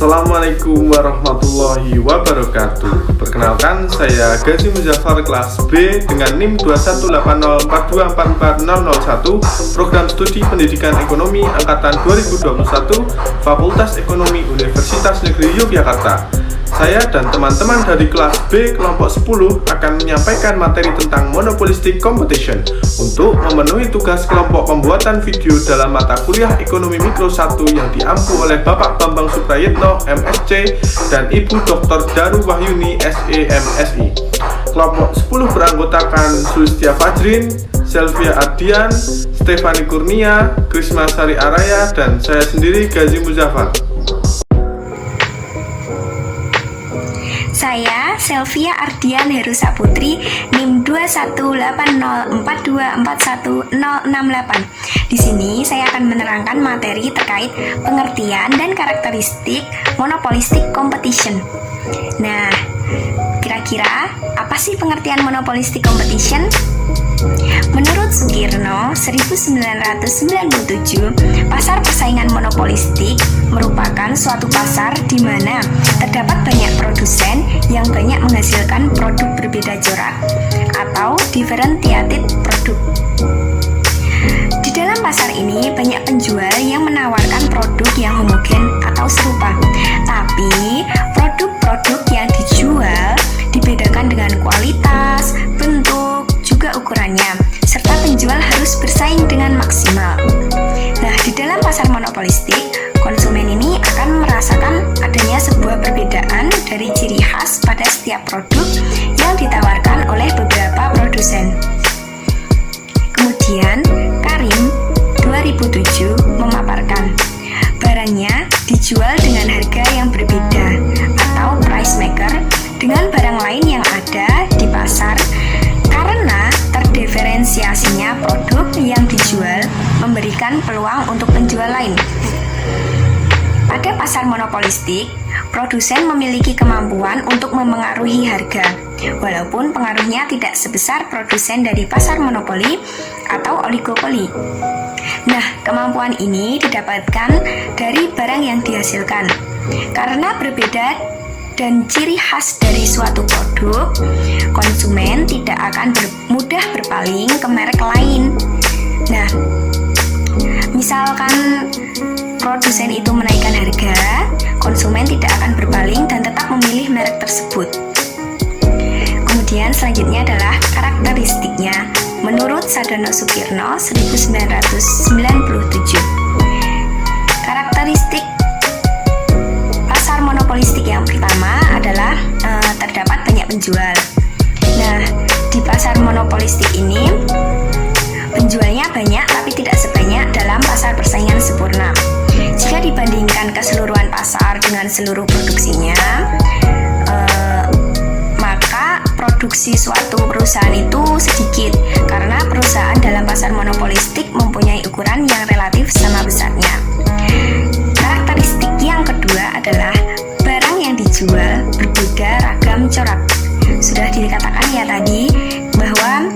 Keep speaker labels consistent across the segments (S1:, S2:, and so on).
S1: Assalamualaikum warahmatullahi wabarakatuh. Perkenalkan, saya Gazi Muzaffar kelas B dengan NIM 21804244001, Program Studi Pendidikan Ekonomi Angkatan 2021, Fakultas Ekonomi Universitas Negeri Yogyakarta. Saya dan teman-teman dari kelas B kelompok 10 akan menyampaikan materi tentang monopolistic competition untuk memenuhi tugas kelompok pembuatan video dalam mata kuliah Ekonomi Mikro 1 yang diampu oleh Bapak Bambang Suprayitno, MSc, dan Ibu Dr. Daru Wahyuni, SE, MSI. Kelompok 10 beranggotakan Sulistia Fajrin, Selvia Ardian, Stefani Kurnia, Krisma Sari Araya, dan saya sendiri Gazi Muzaffar.
S2: Saya Selvia Ardian Heru Saputri, NIM 21804241068. Di sini saya akan menerangkan materi terkait pengertian dan karakteristik monopolistic competition. Nah, kira-kira apa sih pengertian monopolistic competition? Menurut Sugirno 1997, pasar persaingan monopolistik merupakan suatu pasar di mana terdapat banyak produsen yang banyak menghasilkan produk berbeda corak atau differentiated product. Di dalam pasar ini banyak penjual yang menawarkan produk yang homogen atau serupa, tapi produk-produk yang dijual dibedakan dengan kualitas, bentuk, juga ukurannya, serta penjual harus bersaing dengan maksimal. Nah, di dalam pasar monopolistik, konsumen ini akan merasakan adanya sebuah perbedaan dari ciri khas pada setiap produk yang ditawarkan oleh beberapa produsen. Kemudian, Karim 2007 memaparkan barangnya dijual dengan harga yang berbeda atau price maker dengan barang lain yang ada di pasar karena terdiferensiasinya produk yang dijual memberikan peluang untuk penjual lain. Pada pasar monopolistik, produsen memiliki kemampuan untuk memengaruhi harga, walaupun pengaruhnya tidak sebesar produsen dari pasar monopoli atau oligopoli. Nah, kemampuan ini didapatkan dari barang yang dihasilkan. Karena berbeda dan ciri khas dari suatu produk, konsumen tidak akan mudah berpaling ke merek lain. Nah, misalkan produsen itu menaikkan harga, konsumen tidak akan berpaling dan tetap memilih merek tersebut. Kemudian selanjutnya adalah karakteristiknya. Menurut Sadono Sugirno 1997, karakteristik pasar monopolistik yang pertama adalah terdapat banyak penjual. Nah, di pasar monopolistik ini penjualnya banyak tapi tidak sebanyak dalam pasar persaingan sempurna. Jika dibandingkan keseluruhan pasar dengan seluruh produksinya, maka produksi suatu perusahaan itu sedikit karena perusahaan dalam pasar monopolistik mempunyai ukuran yang relatif sama besarnya. Karakteristik yang kedua adalah barang yang dijual berbeda ragam corak. Sudah dikatakan ya tadi bahwa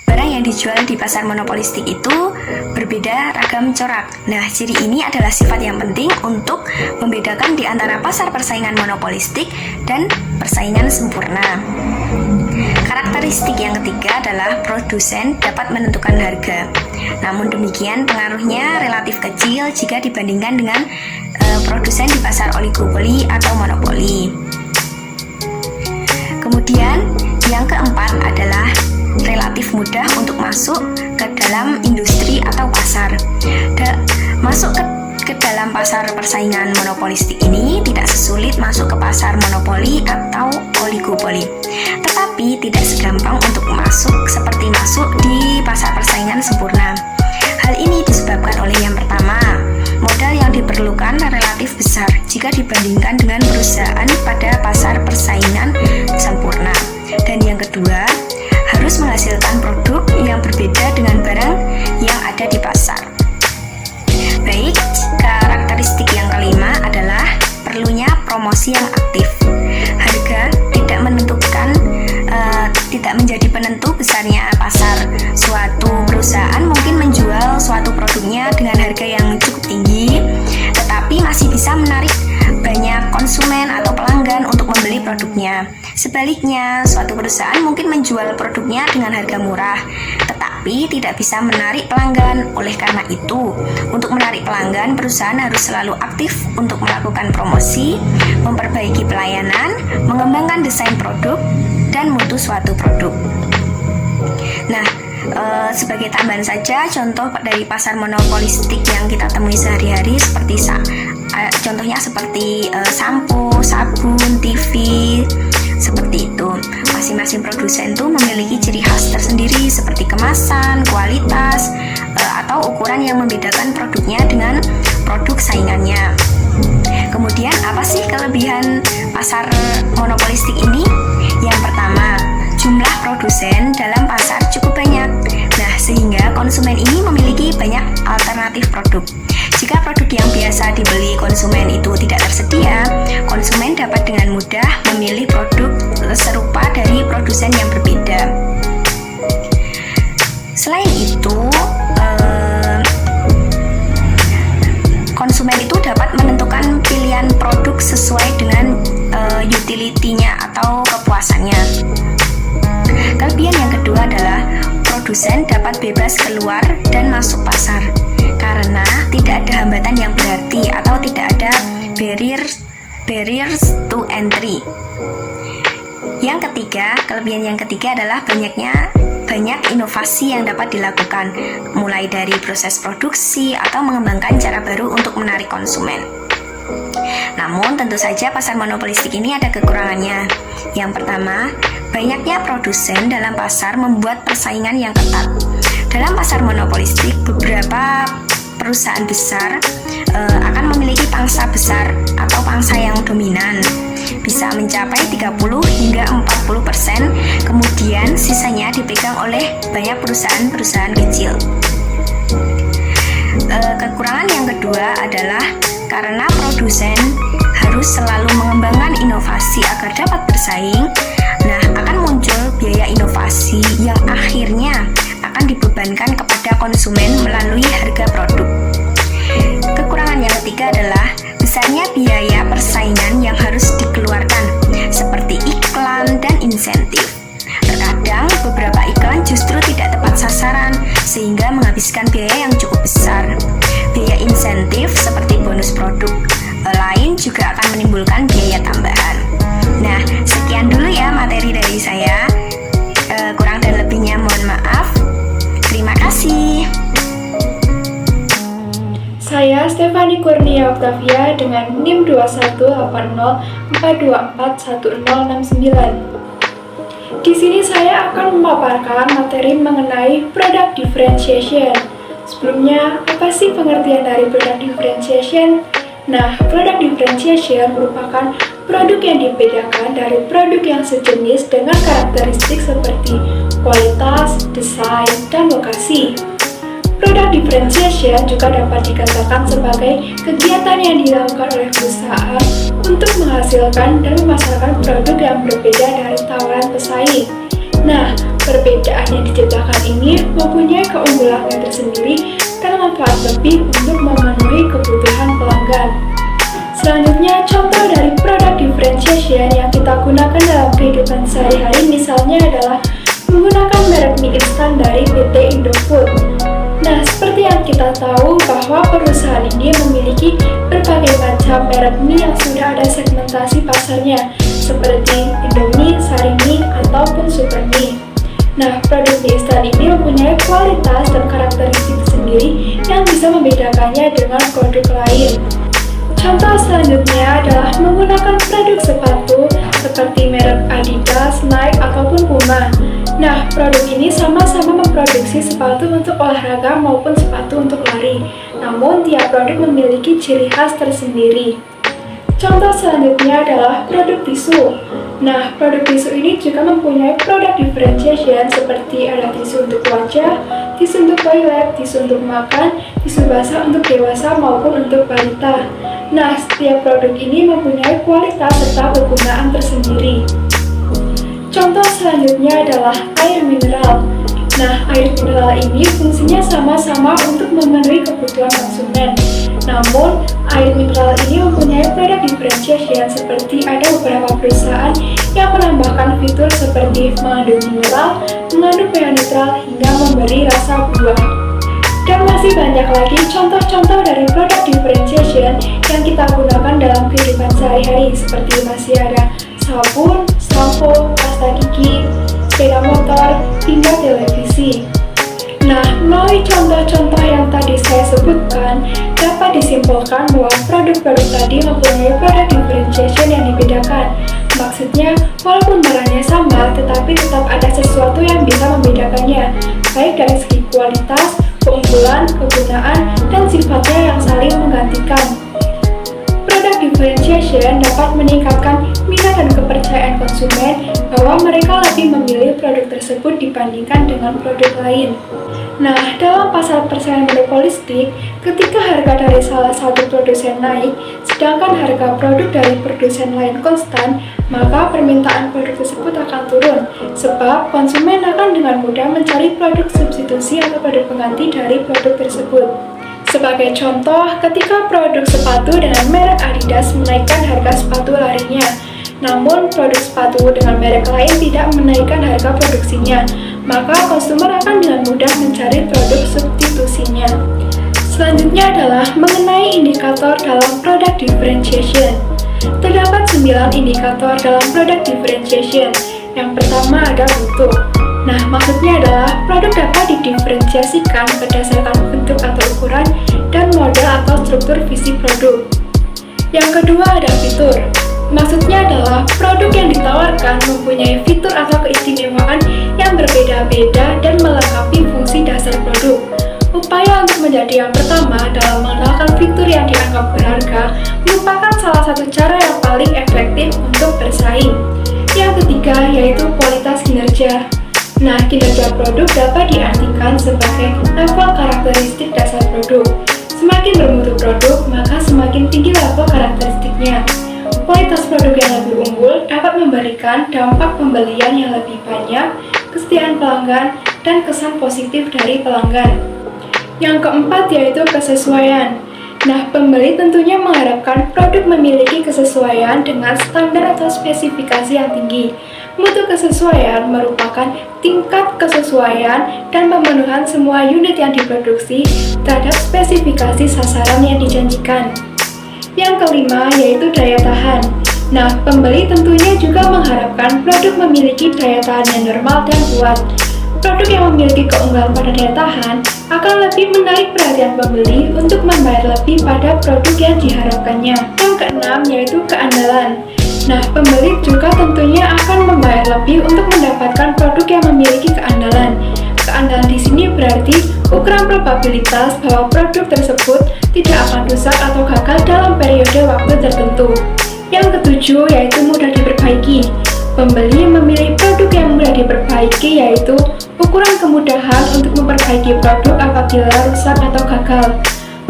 S2: barang yang dijual di pasar monopolistik itu berbeda ragam corak. Nah, ciri ini adalah sifat yang penting untuk membedakan di antara pasar persaingan monopolistik dan persaingan sempurna. Karakteristik yang ketiga adalah produsen dapat menentukan harga. Namun demikian, pengaruhnya relatif kecil jika dibandingkan dengan produsen di pasar oligopoli atau monopoli. Kemudian, yang keempat adalah relatif mudah untuk masuk ke dalam industri atau pasar. Masuk ke dalam pasar persaingan monopolistik ini tidak sesulit masuk ke pasar monopoli atau oligopoli, tetapi tidak segampang untuk masuk seperti masuk di pasar persaingan sempurna. Hal ini disebabkan oleh yang pertama, modal yang diperlukan relatif besar jika dibandingkan dengan perusahaan pada pasar persaingan sempurna. Dan yang kedua, harus menghasilkan produk yang berbeda dengan barang yang ada di pasar. Baik, karakteristik yang kelima adalah perlunya promosi yang aktif. Harga tidak menjadi penentu besarnya pasar. Suatu perusahaan mungkin menjual suatu produknya dengan harga yang cukup tinggi, tetapi masih bisa menarik Sebaliknya, suatu perusahaan mungkin menjual produknya dengan harga murah, tetapi tidak bisa menarik pelanggan. Oleh karena itu, untuk menarik pelanggan, perusahaan harus selalu aktif untuk melakukan promosi, memperbaiki pelayanan, mengembangkan desain produk, dan mutu suatu produk. Nah, sebagai tambahan saja, contoh dari pasar monopolistik yang kita temui sehari-hari contohnya seperti sampo, sabun, TV, seperti itu. Masing-masing produsen tuh memiliki ciri khas tersendiri seperti kemasan, kualitas, atau ukuran yang membedakan produknya dengan produk saingannya. Kemudian apa sih kelebihan pasar monopolistik ini? Yang pertama, jumlah produsen dalam pasar cukup banyak. Nah, sehingga konsumen ini memiliki banyak alternatif produk. Jika produk yang biasa dibeli konsumen itu tidak tersedia, konsumen dapat dengan mudah memilih produk serupa dari produsen yang berbeda. Selain itu, konsumen itu dapat menentukan pilihan produk sesuai dengan utility-nya atau kepuasannya. Kelebihan yang kedua adalah produsen dapat bebas keluar dan masuk pasar karena tidak ada hambatan yang berarti atau tidak ada barriers to entry. Kelebihan yang ketiga adalah banyak inovasi yang dapat dilakukan, mulai dari proses produksi atau mengembangkan cara baru untuk menarik konsumen. Namun tentu saja pasar monopolistik ini ada kekurangannya. Yang pertama, banyaknya produsen dalam pasar membuat persaingan yang ketat. Dalam pasar monopolistik, beberapa perusahaan besar akan memiliki pangsa besar atau pangsa yang dominan, bisa mencapai 30 hingga 40%, kemudian sisanya dipegang oleh banyak perusahaan-perusahaan kecil. Kekurangan yang kedua adalah karena produsen harus selalu mengembangkan inovasi agar dapat bersaing, nah akan muncul biaya inovasi yang akhirnya akan dibebankan kepada konsumen melalui harga produk. Kekurangan yang ketiga adalah besarnya biaya persaingan yang harus dikeluarkan, seperti iklan dan insentif. Terkadang beberapa iklan justru tidak tepat sasaran, sehingga menghabiskan biaya yang cukup besar. Biaya insentif seperti bonus produk lain juga akan menimbulkan biaya tambahan. Nah, sekian dulu ya materi dari saya. Kurang dan lebihnya mohon maaf. Terima kasih.
S3: Saya Stefani Kurnia Octavia dengan NIM 218042411069. Di sini saya akan memaparkan materi mengenai product differentiation. Sebelumnya, apa sih pengertian dari product differentiation? Nah, product differentiation merupakan produk yang dibedakan dari produk yang sejenis dengan karakteristik seperti kualitas, desain, dan lokasi. Product differentiation juga dapat dikatakan sebagai kegiatan yang dilakukan oleh perusahaan untuk menghasilkan dan memasarkan produk yang berbeda dari tawaran pesaing. Nah, perbedaan yang diciptakan ini mempunyai keunggulannya tersendiri dan manfaat lebih untuk memenuhi kebutuhan pelanggan. Selanjutnya, contoh dari product differentiation yang kita gunakan dalam kehidupan sehari-hari misalnya adalah menggunakan merek mie instan dari PT Indofood. Nah, seperti yang kita tahu bahwa perusahaan ini memiliki berbagai macam merek mie yang sudah ada segmentasi pasarnya, seperti Indomie, Sarimi, ataupun Super Mie. Nah, produk mie instan ini mempunyai kualitas dan karakteristik sendiri yang bisa membedakannya dengan produk lain. Contoh selanjutnya adalah menggunakan produk sepatu seperti merek Adidas, Nike, ataupun Puma. Nah, produk ini sama-sama memproduksi sepatu untuk olahraga maupun sepatu untuk lari. Namun, tiap produk memiliki ciri khas tersendiri. Contoh selanjutnya adalah produk tisu. Nah, produk tisu ini juga mempunyai produk differentiation seperti ada tisu untuk wajah, tisu untuk toilet, tisu untuk makan, tisu basah untuk dewasa maupun untuk balita. Nah, setiap produk ini mempunyai kualitas serta kegunaan tersendiri. Contoh selanjutnya adalah air mineral. Nah, air mineral ini fungsinya sama-sama untuk memenuhi kebutuhan konsumen. Namun, air mineral ini mempunyai product differentiation seperti ada beberapa perusahaan yang menambahkan fitur seperti mengandung mineral, mengandung pH netral, hingga memberi rasa buah. Dan masih banyak lagi contoh-contoh dari product differentiation yang kita gunakan dalam kehidupan sehari-hari, seperti masih ada sabun, sampo, pasta gigi, sepeda motor, hingga televisi. Nah, melalui contoh-contoh yang tadi saya sebutkan, dapat disimpulkan bahwa produk-produk tadi mempunyai product differentiation yang dibedakan. Maksudnya, walaupun barangnya sama, tetapi tetap ada sesuatu yang bisa membedakannya, baik dari segi kualitas, keunggulan, kegunaan, dan sifatnya yang saling menggantikan. Product differentiation dapat meningkatkan minat dan kepercayaan konsumen bahwa mereka lebih memilih produk tersebut dibandingkan dengan produk lain. Nah, dalam pasar persaingan monopolistik, ketika harga dari salah satu produsen naik, sedangkan harga produk dari produsen lain konstan, maka permintaan produk tersebut akan turun, sebab konsumen akan dengan mudah mencari produk substitusi atau produk pengganti dari produk tersebut. Sebagai contoh, ketika produk sepatu dengan merek Adidas menaikkan harga sepatu larinya, namun produk sepatu dengan merek lain tidak menaikkan harga produksinya, maka konsumen akan dengan mudah mencari produk substitusinya. Selanjutnya adalah mengenai indikator dalam product differentiation. Terdapat 9 indikator dalam product differentiation. Yang pertama ada mutu. Nah, maksudnya adalah produk dapat didiferensiasikan berdasarkan bentuk atau ukuran dan model atau struktur visi produk. Yang kedua ada fitur. Maksudnya adalah produk yang ditawarkan mempunyai fitur atau keistimewaan yang berbeda-beda dan melengkapi fungsi dasar produk. Upaya untuk menjadi yang pertama dalam mengenalkan fitur yang dianggap berharga merupakan salah satu cara yang paling efektif untuk bersaing. Yang ketiga yaitu kualitas kinerja. Nah, kinerja produk dapat diartikan sebagai level karakteristik dasar produk. Semakin bermutu produk, maka semakin tinggi level karakteristiknya. Kualitas produk yang lebih unggul dapat memberikan dampak pembelian yang lebih banyak, kesetiaan pelanggan, dan kesan positif dari pelanggan. Yang keempat yaitu kesesuaian. Nah, pembeli tentunya mengharapkan produk memiliki kesesuaian dengan standar atau spesifikasi yang tinggi. Mutu kesesuaian merupakan tingkat kesesuaian dan pemenuhan semua unit yang diproduksi terhadap spesifikasi sasaran yang dijanjikan. Yang kelima yaitu daya tahan. Nah, pembeli tentunya juga mengharapkan produk memiliki daya tahan yang normal dan kuat. Produk yang memiliki keunggulan pada daya tahan akan lebih menarik perhatian pembeli untuk membayar lebih pada produk yang diharapkannya. Yang keenam yaitu keandalan. Nah, pembeli juga tentunya akan membayar lebih untuk mendapatkan produk yang memiliki keandalan. Keandalan di sini berarti ukuran probabilitas bahwa produk tersebut tidak akan rusak atau gagal dalam periode waktu tertentu. Yang ketujuh yaitu mudah diperbaiki. Pembeli memilih produk yang mudah diperbaiki yaitu ukuran kemudahan untuk memperbaiki produk apabila rusak atau gagal.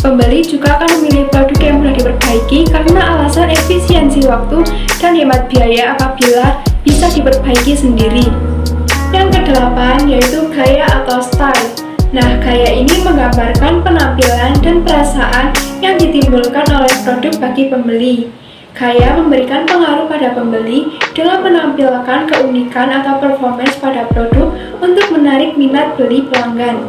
S3: Pembeli juga akan memilih produk yang mudah diperbaiki karena alasan efisiensi waktu dan hemat biaya apabila bisa diperbaiki sendiri. Yang kedelapan yaitu gaya atau style. Nah, gaya ini menggambarkan penampilan dan perasaan yang ditimbulkan oleh produk bagi pembeli. Gaya memberikan pengaruh pada pembeli dengan menampilkan keunikan atau performance pada produk untuk menarik minat beli pelanggan.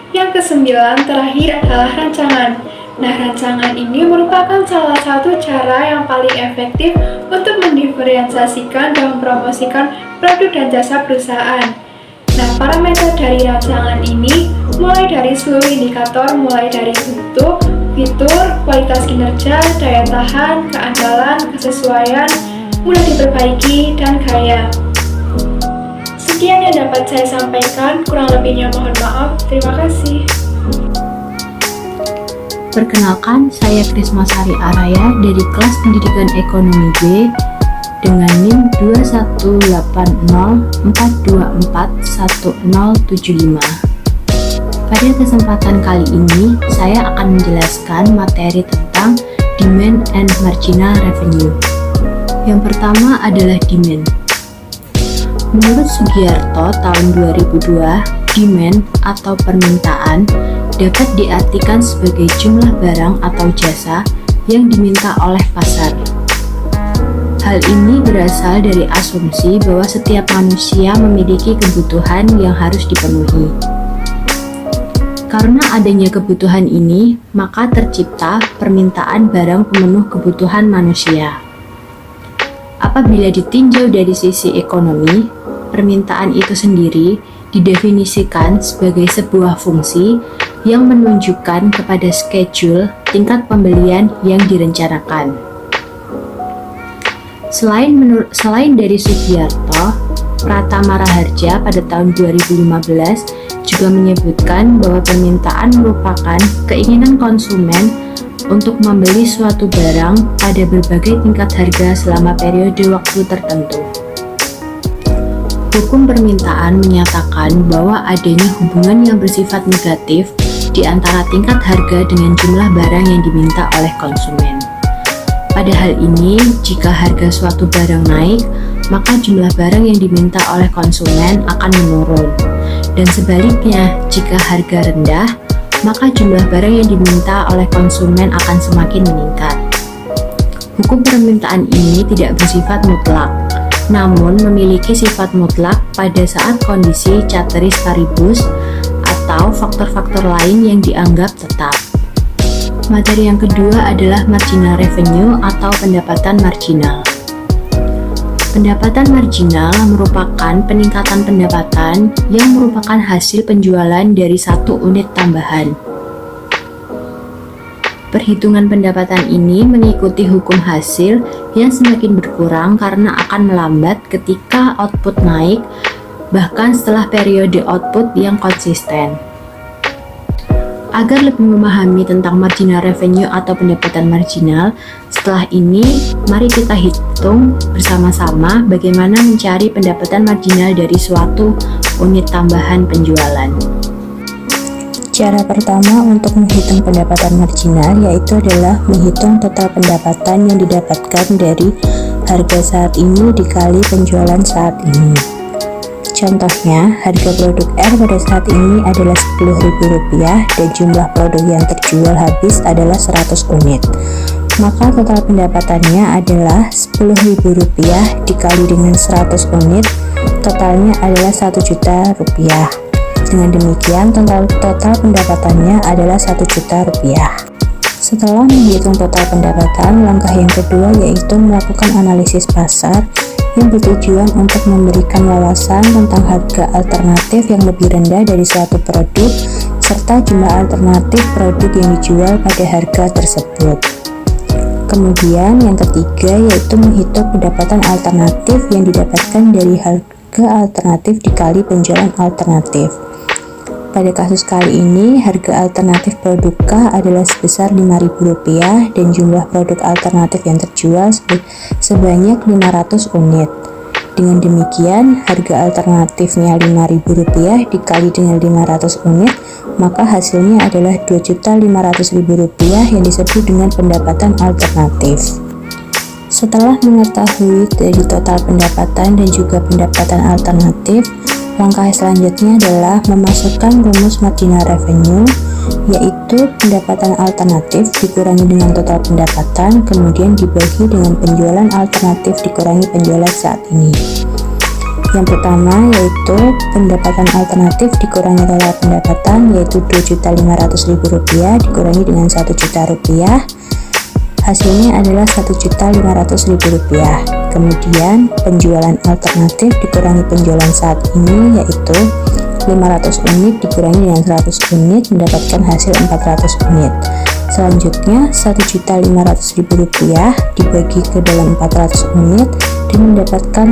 S3: Yang kesembilan terakhir adalah rancangan. Nah, rancangan ini merupakan salah satu cara yang paling efektif untuk mendiferensiasikan dan mempromosikan produk dan jasa perusahaan. Nah, parameter dari rancangan ini mulai dari seluruh indikator mulai dari bentuk, fitur, kualitas kinerja, daya tahan, keandalan, kesesuaian, mudah diperbaiki, dan gaya. Sekian yang dapat saya sampaikan, kurang lebihnya mohon maaf. Terima kasih.
S4: Perkenalkan, saya Krisma Sari Araya dari kelas pendidikan ekonomi B dengan NIM 21804241075. Pada kesempatan kali ini, saya akan menjelaskan materi tentang demand and marginal revenue. Yang pertama adalah demand. Menurut Sugiarto tahun 2002, demand atau permintaan dapat diartikan sebagai jumlah barang atau jasa yang diminta oleh pasar. Hal ini berasal dari asumsi bahwa setiap manusia memiliki kebutuhan yang harus dipenuhi. Karena adanya kebutuhan ini, maka tercipta permintaan barang pemenuh kebutuhan manusia. Apabila ditinjau dari sisi ekonomi, permintaan itu sendiri didefinisikan sebagai sebuah fungsi yang menunjukkan kepada schedule tingkat pembelian yang direncanakan. Selain dari Sugiarto, Pratama Raharja pada tahun 2015 juga menyebutkan bahwa permintaan merupakan keinginan konsumen untuk membeli suatu barang pada berbagai tingkat harga selama periode waktu tertentu. Hukum permintaan menyatakan bahwa adanya hubungan yang bersifat negatif di antara tingkat harga dengan jumlah barang yang diminta oleh konsumen. Pada hal ini, jika harga suatu barang naik, maka jumlah barang yang diminta oleh konsumen akan menurun. Dan sebaliknya, jika harga rendah, maka jumlah barang yang diminta oleh konsumen akan semakin meningkat. Hukum permintaan ini tidak bersifat mutlak, namun memiliki sifat mutlak pada saat kondisi ceteris paribus atau faktor-faktor lain yang dianggap tetap. Materi yang kedua adalah marginal revenue atau pendapatan marginal. Pendapatan marginal merupakan peningkatan pendapatan yang merupakan hasil penjualan dari satu unit tambahan. Perhitungan pendapatan ini mengikuti hukum hasil yang semakin berkurang karena akan melambat ketika output naik, bahkan setelah periode output yang konsisten. Agar lebih memahami tentang marginal revenue atau pendapatan marginal, setelah ini mari kita hitung bersama-sama bagaimana mencari pendapatan marginal dari suatu unit tambahan penjualan. Cara pertama untuk menghitung pendapatan marginal yaitu adalah menghitung total pendapatan yang didapatkan dari harga saat ini dikali penjualan saat ini. Contohnya, harga produk R pada saat ini adalah Rp10.000 dan jumlah produk yang terjual habis adalah 100 unit. Maka total pendapatannya adalah Rp10.000 dikali dengan 100 unit, totalnya adalah Rp1.000.000. Dengan demikian, total pendapatannya adalah Rp1.000.000. Setelah menghitung total pendapatan, langkah yang kedua yaitu melakukan analisis pasar yang bertujuan untuk memberikan wawasan tentang harga alternatif yang lebih rendah dari suatu produk serta jumlah alternatif produk yang dijual pada harga tersebut. Kemudian yang ketiga yaitu menghitung pendapatan alternatif yang didapatkan dari harga alternatif dikali penjualan alternatif. Pada kasus kali ini, harga alternatif produk K adalah sebesar Rp5.000 dan jumlah produk alternatif yang terjual sebanyak 500 unit. Dengan demikian, harga alternatifnya Rp5.000 dikali dengan 500 unit, maka hasilnya adalah Rp2.500.000 yang disebut dengan pendapatan alternatif. Setelah mengetahui dari total pendapatan dan juga pendapatan alternatif, langkah selanjutnya adalah memasukkan rumus marginal revenue, yaitu pendapatan alternatif dikurangi dengan total pendapatan, kemudian dibagi dengan penjualan alternatif dikurangi penjualan saat ini. Yang pertama yaitu pendapatan alternatif dikurangi total pendapatan, yaitu Rp2.500.000 dikurangi dengan Rp1.000.000. Hasilnya adalah Rp1.500.000. Kemudian penjualan alternatif dikurangi penjualan saat ini, yaitu 500 unit dikurangi dengan 100 unit mendapatkan hasil 400 unit. Selanjutnya Rp1.500.000 dibagi ke dalam 400 unit dan mendapatkan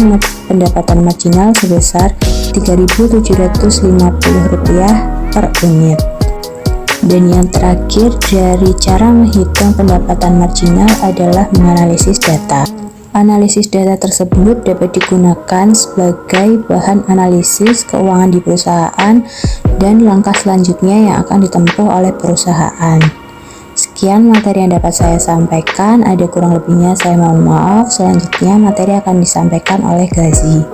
S4: pendapatan marginal sebesar Rp3.750 per unit. Dan yang terakhir dari cara menghitung pendapatan marginal adalah menganalisis data. Analisis data tersebut dapat digunakan sebagai bahan analisis keuangan di perusahaan dan langkah selanjutnya yang akan ditempuh oleh perusahaan. Sekian materi yang dapat saya sampaikan, ada kurang lebihnya saya mohon maaf. Selanjutnya materi akan disampaikan oleh Gazi.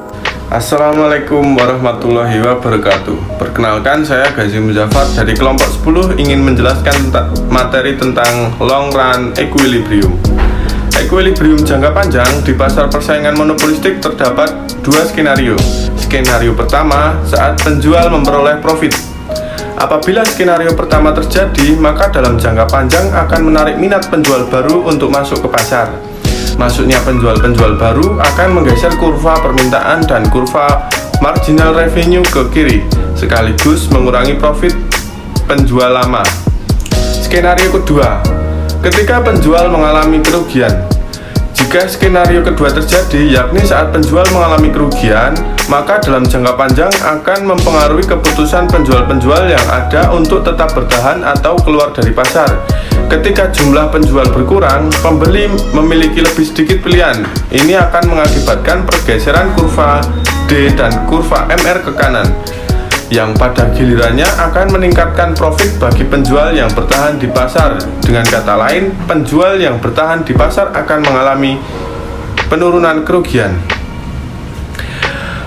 S1: Assalamualaikum warahmatullahi wabarakatuh. Perkenalkan, saya Gazi Muzaffar dari kelompok 10 ingin menjelaskan materi tentang long run equilibrium. Equilibrium jangka panjang di pasar persaingan monopolistik terdapat dua skenario. Skenario pertama, saat penjual memperoleh profit. Apabila skenario pertama terjadi, maka dalam jangka panjang akan menarik minat penjual baru untuk masuk ke pasar. Masuknya penjual-penjual baru akan menggeser kurva permintaan dan kurva marginal revenue ke kiri, sekaligus mengurangi profit penjual lama. Skenario kedua, ketika penjual mengalami kerugian. Jika skenario kedua terjadi, yakni saat penjual mengalami kerugian, maka dalam jangka panjang akan mempengaruhi keputusan penjual-penjual yang ada untuk tetap bertahan atau keluar dari pasar. Ketika jumlah penjual berkurang, pembeli memiliki lebih sedikit pilihan. Ini akan mengakibatkan pergeseran kurva D dan kurva MR ke kanan, yang pada gilirannya akan meningkatkan profit bagi penjual yang bertahan di pasar. Dengan kata lain, penjual yang bertahan di pasar akan mengalami penurunan kerugian.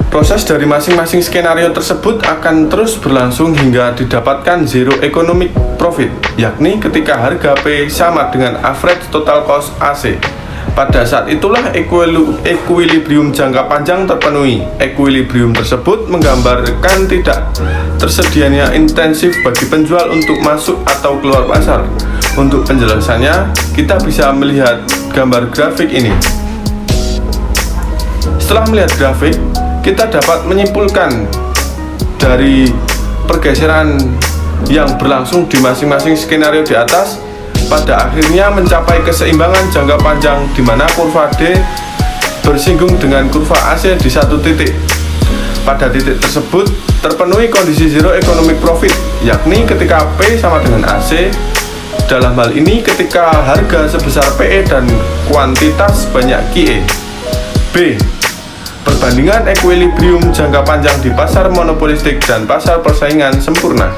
S1: Proses dari masing-masing skenario tersebut akan terus berlangsung hingga didapatkan zero economic profit, yakni ketika harga P sama dengan average total cost AC. Pada saat itulah equilibrium jangka panjang terpenuhi. Equilibrium tersebut menggambarkan tidak tersedianya intensif bagi penjual untuk masuk atau keluar pasar. Untuk penjelasannya, kita bisa melihat gambar grafik ini. Setelah melihat grafik, kita dapat menyimpulkan dari pergeseran yang berlangsung di masing-masing skenario di atas, pada akhirnya mencapai keseimbangan jangka panjang di mana kurva D bersinggung dengan kurva AC di satu titik. Pada titik tersebut terpenuhi kondisi zero economic profit, yakni ketika P sama dengan AC. Dalam hal ini ketika harga sebesar PE dan kuantitas banyak QE. B. Perbandingan equilibrium jangka panjang di pasar monopolistik dan pasar persaingan sempurna.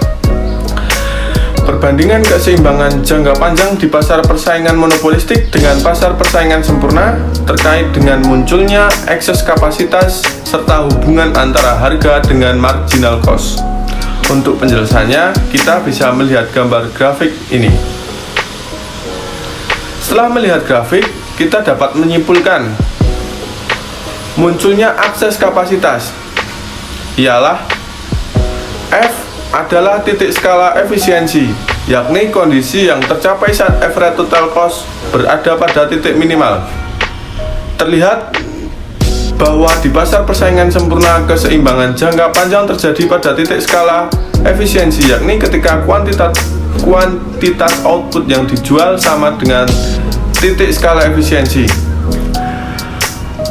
S1: Perbandingan keseimbangan jangka panjang di pasar persaingan monopolistik dengan pasar persaingan sempurna terkait dengan munculnya ekses kapasitas serta hubungan antara harga dengan marginal cost. Untuk penjelasannya, kita bisa melihat gambar grafik ini. Setelah melihat grafik, kita dapat menyimpulkan munculnya akses kapasitas ialah F adalah titik skala efisiensi, yakni kondisi yang tercapai saat average total cost berada pada titik minimal. Terlihat bahwa di pasar persaingan sempurna keseimbangan jangka panjang terjadi pada titik skala efisiensi, yakni ketika kuantitas output yang dijual sama dengan titik skala efisiensi.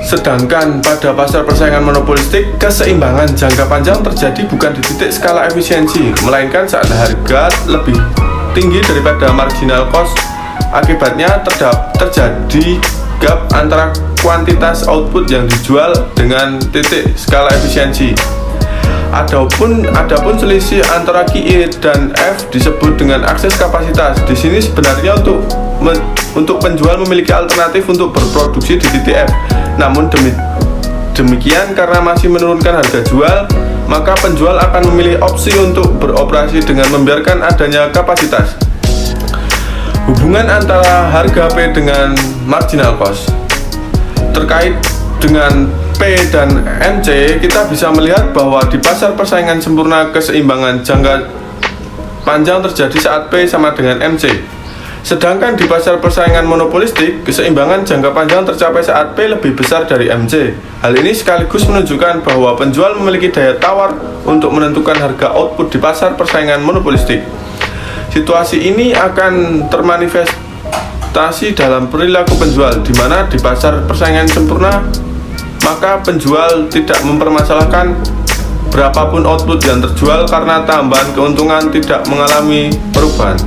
S1: Sedangkan pada pasar persaingan monopolistik, keseimbangan jangka panjang terjadi bukan di titik skala efisiensi, melainkan saat harga lebih tinggi daripada marginal cost. Akibatnya terjadi gap antara kuantitas output yang dijual dengan titik skala efisiensi. Adapun selisih antara QE dan F disebut dengan akses kapasitas. Di sini sebenarnya untuk penjual memiliki alternatif untuk berproduksi di titik F. Namun demikian karena masih menurunkan harga jual, maka penjual akan memilih opsi untuk beroperasi dengan membiarkan adanya kapasitas. Hubungan antara harga P dengan marginal cost. Terkait dengan P dan MC, kita bisa melihat bahwa di pasar persaingan sempurna keseimbangan jangka panjang terjadi saat P sama dengan MC. Sedangkan di pasar persaingan monopolistik, keseimbangan jangka panjang tercapai saat P lebih besar dari MC. Hal ini sekaligus menunjukkan bahwa penjual memiliki daya tawar untuk menentukan harga output di pasar persaingan monopolistik. Situasi ini akan termanifestasi dalam perilaku penjual, di mana di pasar persaingan sempurna, maka penjual tidak mempermasalahkan berapapun output yang terjual karena tambahan keuntungan tidak mengalami perubahan.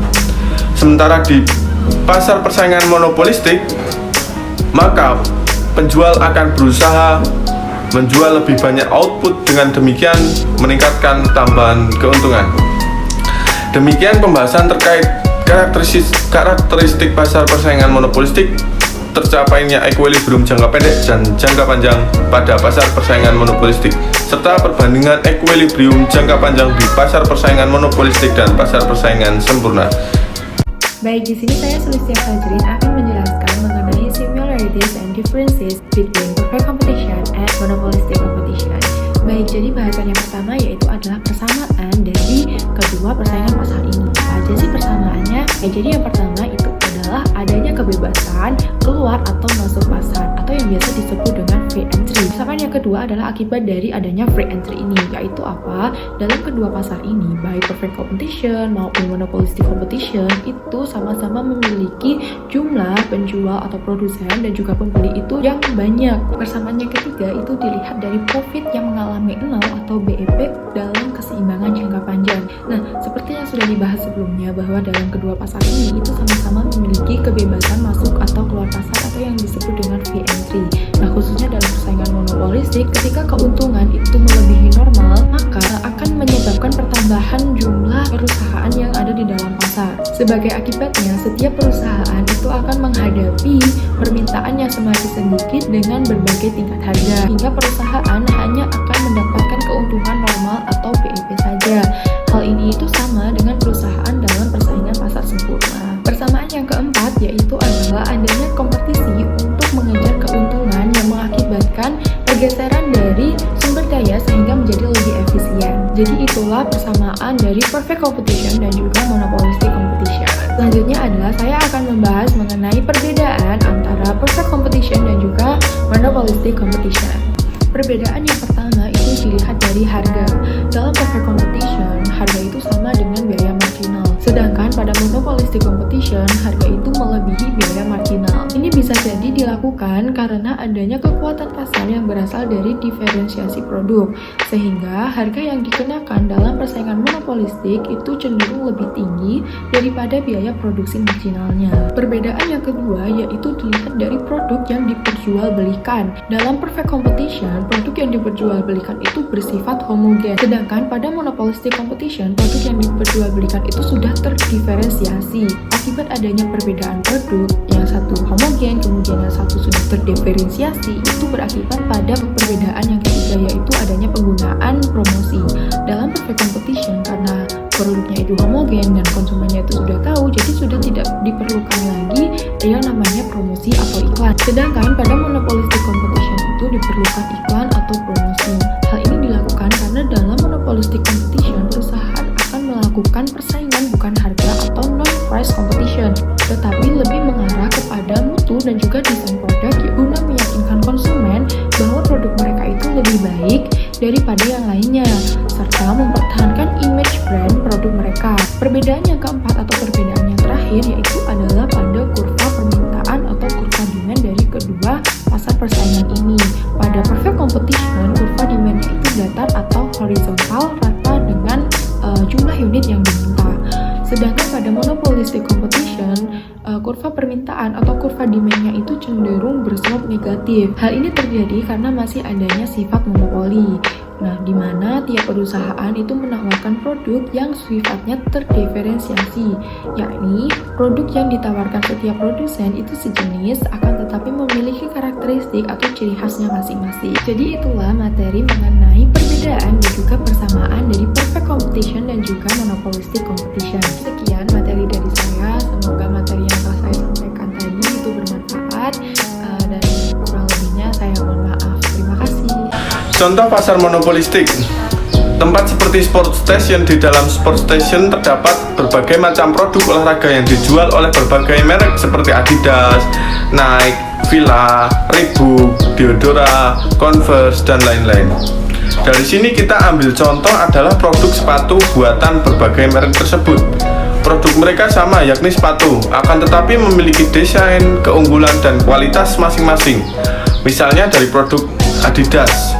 S1: Sementara di pasar persaingan monopolistik, maka penjual akan berusaha menjual lebih banyak output, dengan demikian meningkatkan tambahan keuntungan. Demikian pembahasan terkait karakteristik pasar persaingan monopolistik. tercapainya equilibrium jangka pendek dan jangka panjang pada pasar persaingan monopolistik, serta perbandingan equilibrium jangka panjang di pasar persaingan monopolistik dan pasar persaingan sempurna.
S5: Baik, di sini saya Sulistia Fajrin akan menjelaskan mengenai similarities and differences between perfect competition and monopolistic competition. Baik, jadi bahasan yang pertama yaitu adalah persamaan dari kedua persaingan pasar ini. Apa aja sih persamaannya? Jadi yang pertama itu adalah adanya kebebasan keluar atau masuk pasar atau yang biasa disebut dengan free entry. Persamaan yang kedua adalah akibat dari adanya free entry ini, yaitu apa? Dalam kedua pasar ini, baik perfect competition maupun monopolistic competition itu sama-sama memiliki jumlah penjual atau produsen dan juga pembeli itu yang banyak. Persamaan yang ketiga itu dilihat dari profit yang mengalami 0 atau BEP dalam keseimbangan jangka panjang. Nah, seperti yang sudah dibahas sebelumnya bahwa dalam kedua pasar ini itu sama-sama memiliki kebebasan masuk atau keluar pasar atau yang disebut dengan free entry. Nah, khususnya dalam persaingan monopolistik, ketika keuntungan itu melebihi normal, maka akan menyebabkan pertambahan jumlah perusahaan yang ada di dalam pasar. Sebagai akibatnya, setiap perusahaan itu akan menghadapi permintaan yang semakin sedikit dengan berbagai tingkat harga, hingga perusahaan hanya akan mendapatkan keuntungan normal atau BEP saja. Hal ini itu sama dengan perusahaan dalam persaingan pasar sempurna. Persamaan yang keempat yaitu adalah adanya kompetisi untuk mengejar keuntungan yang mengakibatkan pergeseran dari sumber daya sehingga menjadi lebih efisien. Jadi itulah persamaan dari perfect competition dan juga monopolistic competition. Selanjutnya adalah saya akan membahas mengenai perbedaan antara perfect competition dan juga monopolistic competition. Perbedaan yang pertama itu dilihat dari harga. Dalam perfect competition, harga itu sama dengan biaya marginal. Sedangkan pada monopolistic competition, harga itu melebihi biaya marginal. Ini bisa jadi dilakukan karena adanya kekuatan pasar yang berasal dari diferensiasi produk, sehingga harga yang dikenakan dalam persaingan monopolistik itu cenderung lebih tinggi daripada biaya produksi marginalnya. Perbedaan yang kedua yaitu dilihat dari produk yang diperjualbelikan. Dalam perfect competition, produk yang diperjualbelikan itu bersifat homogen, sedangkan pada monopolistic competition, produk yang diperjualbelikan itu sudah terdiferensiasi. Akibat adanya perbedaan produk, yang satu homogen, kemudian yang satu sudah terdiferensiasi, itu berakibat pada perbedaan yang ketiga yaitu adanya penggunaan promosi. Dalam perfect competition, karena produknya itu homogen dan konsumennya itu sudah tahu, jadi sudah tidak diperlukan lagi yang namanya promosi atau iklan. Sedangkan pada monopolistic competition itu diperlukan iklan atau promosi. Hal ini dilakukan karena dalam monopolistic competition perusahaan akan melakukan persaingan bukan harga atau non-price competition, tetapi lebih mengarah kepada mutu dan juga desain produk guna meyakinkan konsumen bahwa produk mereka itu lebih baik daripada yang lainnya, serta mempertahankan image brand produk mereka. Perbedaan yang keempat atau perbedaan yang terakhir yaitu adalah pada kurva permintaan atau kurva demand dari kedua pasar persaingan ini. Pada perfect competition, kurva demand-nya itu datar atau horizontal rata dengan jumlah unit yang diminta. Sedangkan pada monopolistic competition, kurva permintaan atau kurva demand-nya itu cenderung berslope negatif. Hal ini terjadi karena masih adanya sifat monopoli. Nah, di mana tiap perusahaan itu menawarkan produk yang sifatnya terdiferensiasi, yakni produk yang ditawarkan setiap produsen itu sejenis akan tetapi memiliki karakteristik atau ciri khasnya masing-masing. Jadi itulah materi mengenai perbedaan dan juga persamaan dari perfect competition dan juga monopolistic competition. Sekian materi dari saya, semoga materi yang telah saya sampaikan tadi itu bermanfaat, dan kurang lebihnya saya mohon maaf. Terima kasih.
S1: Contoh pasar monopolistik. Tempat seperti sport station. Di dalam sport station terdapat berbagai macam produk olahraga yang dijual oleh berbagai merek seperti Adidas, Nike, Fila, Reebok, Diodora, Converse, dan lain-lain. Dari sini kita ambil contoh adalah produk sepatu buatan berbagai merek tersebut. Produk mereka sama, yakni sepatu, akan tetapi memiliki desain, keunggulan, dan kualitas masing-masing. Misalnya dari produk Adidas.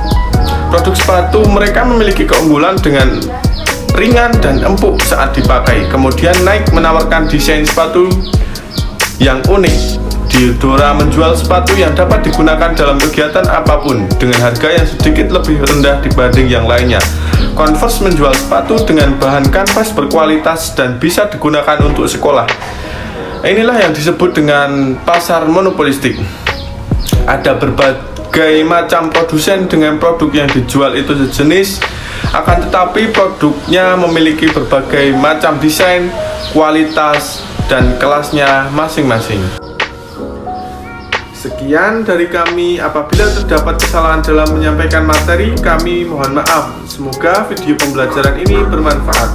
S1: Produk sepatu mereka memiliki keunggulan dengan ringan dan empuk saat dipakai. Kemudian Nike menawarkan desain sepatu yang unik. Diodora menjual sepatu yang dapat digunakan dalam kegiatan apapun dengan harga yang sedikit lebih rendah dibanding yang lainnya. Converse menjual sepatu dengan bahan kanvas berkualitas dan bisa digunakan untuk sekolah. Inilah yang disebut dengan pasar monopolistik. Ada berbagai macam produsen dengan produk yang dijual itu sejenis, akan tetapi produknya memiliki berbagai macam desain, kualitas, dan kelasnya masing-masing. Sekian dari kami. Apabila terdapat kesalahan dalam menyampaikan materi, kami mohon maaf. Semoga video pembelajaran ini bermanfaat.